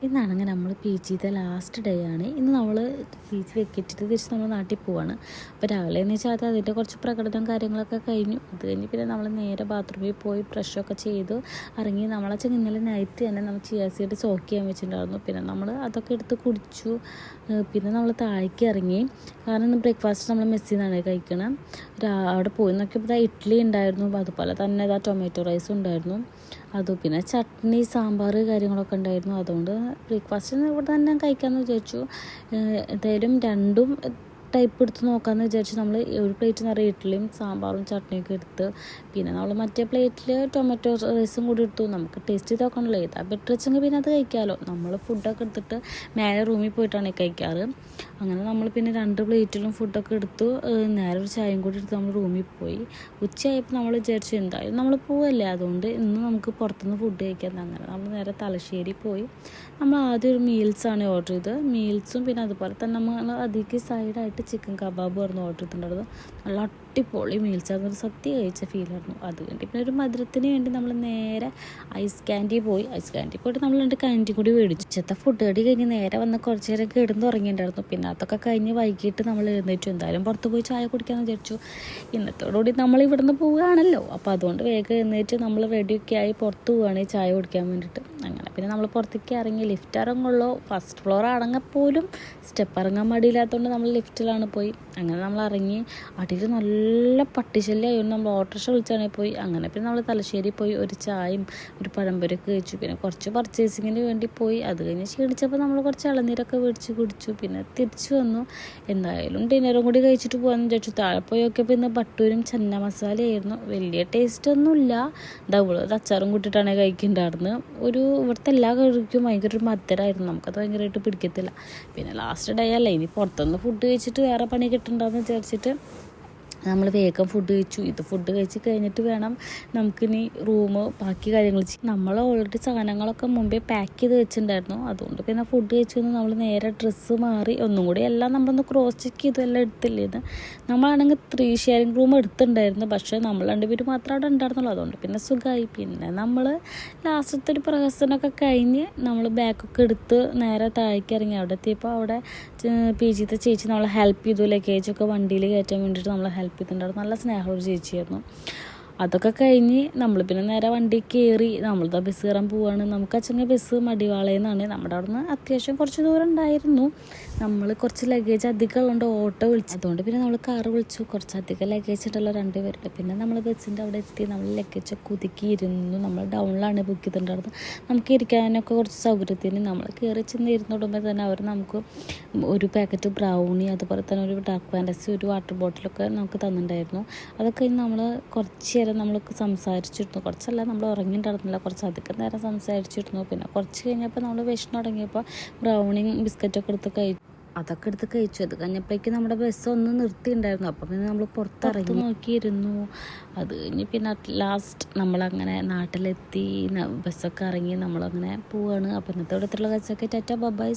ഇന്നാണെങ്കിൽ നമ്മൾ P ജിത്തെ last day ആണ്. ഇന്ന് നമ്മൾ പി ജി വെക്കിച്ചിട്ട് തിരിച്ച് നമ്മൾ നാട്ടിൽ പോവാണ്. അപ്പോൾ രാവിലെ എന്ന് വെച്ചാൽ അതിൻ്റെ കുറച്ച് പ്രകടനവും കാര്യങ്ങളൊക്കെ കഴിഞ്ഞു. അത് കഴിഞ്ഞ് പിന്നെ നമ്മൾ നേരെ ബാത്റൂമിൽ പോയി ബ്രഷൊക്കെ ചെയ്തു ഇറങ്ങി. നമ്മളെ ഇന്നലെ നൈറ്റ് തന്നെ നമ്മൾ ചിയ സീഡ് സോക്ക് ചെയ്യാൻ വെച്ചിട്ടുണ്ടായിരുന്നു. പിന്നെ നമ്മൾ അതൊക്കെ എടുത്ത് കുടിച്ചു. പിന്നെ നമ്മൾ താഴേക്ക് ഇറങ്ങി. കാരണം ഇന്ന് ബ്രേക്ക്ഫാസ്റ്റ് നമ്മൾ മെസ്സിൽ നിന്നാണ് കഴിക്കണം. അവിടെ പോയി നോക്കിയപ്പോൾ ഇഡ്ഡലി ഉണ്ടായിരുന്നു, അതുപോലെ തന്നെ ടൊമാറ്റോ റൈസും ഉണ്ടായിരുന്നു. അതും പിന്നെ ചട്നി സാമ്പാർ കാര്യങ്ങളൊക്കെ ഉണ്ടായിരുന്നു. അതുകൊണ്ട് ബ്രേക്ക്ഫാസ്റ്റിന് ഇവിടെ തന്നെ കഴിക്കാമെന്ന് വിചാരിച്ചു. എന്തായാലും രണ്ടും ടൈപ്പ് എടുത്ത് നോക്കാമെന്ന് വിചാരിച്ചു. നമ്മൾ ഒരു പ്ലേറ്റ് നിറയെ ഇഡ്ഡലിയും സാമ്പാറും ചട്നിയൊക്കെ എടുത്ത്, പിന്നെ നമ്മൾ മറ്റേ പ്ലേറ്റിൽ ടൊമാറ്റോ റൈസും കൂടി എടുത്തു. നമുക്ക് ടേസ്റ്റ് ചെയ്ത് നോക്കണമല്ലോ, ഏതാ ബെറ്റർ വെച്ചെങ്കിൽ പിന്നെ അത് കഴിക്കാമല്ലോ. നമ്മൾ ഫുഡൊക്കെ എടുത്തിട്ട് മേലെ റൂമിൽ പോയിട്ടാണ് കഴിക്കാറ്. അങ്ങനെ നമ്മൾ പിന്നെ 2 പ്ലേറ്റിലും ഫുഡൊക്കെ എടുത്തു. നേരെ ഒരു ചായയും കൂടി എടുത്ത് നമ്മൾ റൂമിൽ പോയി. ഉച്ചയായപ്പോൾ നമ്മൾ വിചാരിച്ചു എന്തായാലും നമ്മൾ പോവല്ലേ, അതുകൊണ്ട് ഇന്ന് നമുക്ക് പുറത്തുനിന്ന് ഫുഡ് കഴിക്കാം. അങ്ങനെ നമ്മൾ നേരെ തലശ്ശേരി പോയി. നമ്മൾ ആദ്യം ഒരു മീൽസാണ് ഓർഡർ ചെയ്തത്. മീൽസും പിന്നെ അതുപോലെ തന്നെ നമ്മൾ അതിലേക്ക് സൈഡായിട്ട് ചിക്കൻ കബാബ് ആയിരുന്നു ഓർഡർ ചെയ്തിട്ടുണ്ടായിരുന്നു. നല്ല അടിപൊളി മീൽസായിരുന്നു, ഒരു സദ്യ കഴിച്ച ഫീലായിരുന്നു. അത് കഴിഞ്ഞിട്ട് പിന്നെ ഒരു മധുരത്തിന് വേണ്ടി നമ്മൾ നേരെ ഐസ് ക്യാൻഡി പോയി. ഐസ് ക്യാൻഡി പോയിട്ട് നമ്മൾ 2 ക്യാൻഡി കൂടി മേടിച്ചു. ഉച്ചത്തെ ഫുഡ് കടി കഴിഞ്ഞ് നേരെ വന്ന് കുറച്ച് നേരം കിടന്ന് ഉറങ്ങിയിട്ടുണ്ടായിരുന്നു. പിന്നെ അതൊക്കെ കഴിഞ്ഞ് വൈകിട്ട് നമ്മൾ എഴുന്നേറ്റു. എന്തായാലും പുറത്ത് പോയി ചായ കുടിക്കാമെന്ന് വിചാരിച്ചു. ഇന്നത്തോടുകൂടി നമ്മൾ ഇവിടുന്ന് പോവുകയാണല്ലോ, അപ്പോൾ അതുകൊണ്ട് വേഗം എഴുന്നേറ്റ് നമ്മൾ റെഡിയൊക്കെ ആയി പുറത്ത് പോവുകയാണ് ചായ കുടിക്കാൻ വേണ്ടിയിട്ട്. അങ്ങനെ പിന്നെ നമ്മൾ പുറത്തേക്ക് ഇറങ്ങി. ലിഫ്റ്റ് ഇറങ്ങുള്ളൂ, ഫസ്റ്റ് ഫ്ലോർ ഇറങ്ങപ്പോലും സ്റ്റെപ്പ് ഇറങ്ങാൻ മടിയില്ലാത്തതുകൊണ്ട് നമ്മൾ ലിഫ്റ്റിലാണ് പോയി. അങ്ങനെ നമ്മൾ ഇറങ്ങി. അടിയിൽ നല്ല പട്ടിശല്യമായിരുന്നു. നമ്മൾ ഓട്ടോറിക്ഷ വിളിച്ചാണെങ്കിൽ പോയി. അങ്ങനെ പിന്നെ നമ്മൾ തലശ്ശേരി പോയി ഒരു ചായയും ഒരു പഴംപൊരിയൊക്കെ കഴിച്ചു. പിന്നെ കുറച്ച് പർച്ചേസിങ്ങിന് വേണ്ടി പോയി. അത് കഴിഞ്ഞ് ക്ഷീണിച്ചപ്പോൾ നമ്മൾ കുറച്ച് ഇളനീരൊക്കെ മേടിച്ച് കുടിച്ചു. പിന്നെ തിരിച്ചു വന്നു. എന്തായാലും ഡിന്നറും കൂടി കഴിച്ചിട്ട് പോകാമെന്ന് വിചാരിച്ചു. താഴെ പോയി നോക്കിയപ്പോൾ ഇന്ന് ബട്ടൂരും ചന്ന മസാലയായിരുന്നു. വലിയ ടേസ്റ്റൊന്നുമില്ല. ഡബിൾ അച്ചാറും കൂട്ടിയിട്ടാണ് കഴിക്കുന്നുണ്ടായിരുന്നത്. ഇവിടുത്തെ എല്ലാ കറിക്കും ഭയങ്കര ഒരു മധുരമായിരുന്നു. നമുക്കത് ഭയങ്കരമായിട്ട് പിടിക്കത്തില്ല. പിന്നെ ലാസ്റ്റ് ഡേ അല്ലേ, ഇനി പുറത്തുനിന്ന് ഫുഡ് കഴിച്ചിട്ട് വേറെ പണി കിട്ടണ്ടെന്ന് വിചാരിച്ചിട്ട് നമ്മൾ വേഗം ഫുഡ് കഴിച്ചു. ഇത് ഫുഡ് കഴിച്ച് കഴിഞ്ഞിട്ട് വേണം നമുക്കിനി ബാക്കി കാര്യങ്ങൾ നമ്മൾ ഓൾറെഡി സാധനങ്ങളൊക്കെ മുമ്പേ പാക്ക് ചെയ്ത് വെച്ചിട്ടുണ്ടായിരുന്നു. അതുകൊണ്ട് പിന്നെ ഫുഡ് കഴിച്ചു നമ്മൾ നേരെ ഡ്രസ്സ് മാറി ഒന്നും കൂടി എല്ലാം നമ്മളൊന്ന് ക്രോസ് ചെക്ക് ചെയ്തു. എല്ലാം എടുത്തില്ലേന്ന്. നമ്മളാണെങ്കിൽ 3 ഷെയറിംഗ് റൂം എടുത്തിട്ടുണ്ടായിരുന്നു. പക്ഷേ നമ്മൾ 2 പേര് മാത്രമേ അവിടെ ഉണ്ടായിരുന്നുള്ളൂ. അതുകൊണ്ട് പിന്നെ സുഖമായി. പിന്നെ നമ്മൾ ലാസ്റ്റത്തെ ഒരു പ്രഹസനമൊക്കെ കഴിഞ്ഞ് നമ്മൾ ബാഗൊക്കെ എടുത്ത് നേരെ താഴേക്ക് ഇറങ്ങി. അവിടെ എത്തിയപ്പോൾ അവിടെ പി ജിത്തെ ചേച്ചി നമ്മളെ ഹെൽപ്പ് ചെയ്തു. ലഗേജൊക്കെ വണ്ടിയിൽ കയറ്റാൻ വേണ്ടിയിട്ട് നമ്മളെ ഹെൽപ്പ് ചെയ്തിട്ടുണ്ടായിരുന്നു. നല്ല സ്നേഹമുള്ള ചേച്ചിയായിരുന്നു. അതൊക്കെ കഴിഞ്ഞ് നമ്മൾ പിന്നെ നേരെ വണ്ടി കയറി. നമ്മളിതാ ബസ് കയറാൻ പോവുകയാണ്. നമുക്ക് അച്ഛൻ്റെ ബസ് മടിവാളയിൽ നിന്നാണ്. നമ്മുടെ അവിടെ നിന്ന് അത്യാവശ്യം കുറച്ച് ദൂരം ഉണ്ടായിരുന്നു. നമ്മൾ കുറച്ച് ലഗേജ് അധികം ഉള്ളതുകൊണ്ട് ഓട്ടോ വിളിച്ചു. അതുകൊണ്ട് പിന്നെ നമ്മൾ കാറ് വിളിച്ചു. കുറച്ചധികം ലഗേജ് ഉണ്ടല്ലോ 2 പേരുടെ. പിന്നെ നമ്മൾ ബസ്സിൻ്റെ അവിടെ എത്തി. നമ്മൾ ലഗേജൊക്കെ ഒതുക്കിയിരുന്നു. നമ്മൾ ഡൗണിലാണ് ബുക്ക് ചെയ്തിട്ടുണ്ടായിരുന്നത്. നമുക്ക് ഇരിക്കാനൊക്കെ കുറച്ച് സൗകര്യത്തിന് നമ്മൾ കയറി ചെന്ന് ഇരുന്നിടുമ്പോൾ തന്നെ അവർ നമുക്ക് ഒരു പാക്കറ്റ് ബ്രൗണി, അതുപോലെ തന്നെ ഒരു ഡാർക്ക് ഫാൻറ്റസി, ഒരു വാട്ടർ ബോട്ടിലൊക്കെ നമുക്ക് തന്നിട്ടുണ്ടായിരുന്നു. അതൊക്കെ കഴിഞ്ഞ് നമ്മൾ കുറച്ച് നേരം നമ്മളൊക്കെ സംസാരിച്ചിരുന്നു. കുറച്ചല്ല, നമ്മൾ ഉറങ്ങിയിട്ടുണ്ടായിരുന്നില്ല. കുറച്ചധികം നേരം സംസാരിച്ചിരുന്നു. പിന്നെ കുറച്ച് കഴിഞ്ഞപ്പോൾ നമ്മൾ വിശന്ന് തുടങ്ങിയപ്പോൾ ബ്രൗണിയും ബിസ്ക്കറ്റൊക്കെ എടുത്ത് അതൊക്കെ എടുത്ത് കഴിച്ചു. അത് കഴിഞ്ഞപ്പോഴേക്കും നമ്മുടെ ബസ് ഒന്ന് നിർത്തിയിട്ടുണ്ടായിരുന്നു. അപ്പോൾ പിന്നെ നമ്മൾ പുറത്തിറങ്ങി നോക്കിയിരുന്നു. അത് കഴിഞ്ഞ് പിന്നെ ലാസ്റ്റ് നമ്മളങ്ങനെ നാട്ടിലെത്തി. ബസ്സൊക്കെ ഇറങ്ങി നമ്മളങ്ങനെ പോവുകയാണ്. അപ്പോൾ ഇന്നത്തെ ഇവിടത്തുള്ള കാഴ്ചയൊക്കെ ടാറ്റ ബൈ.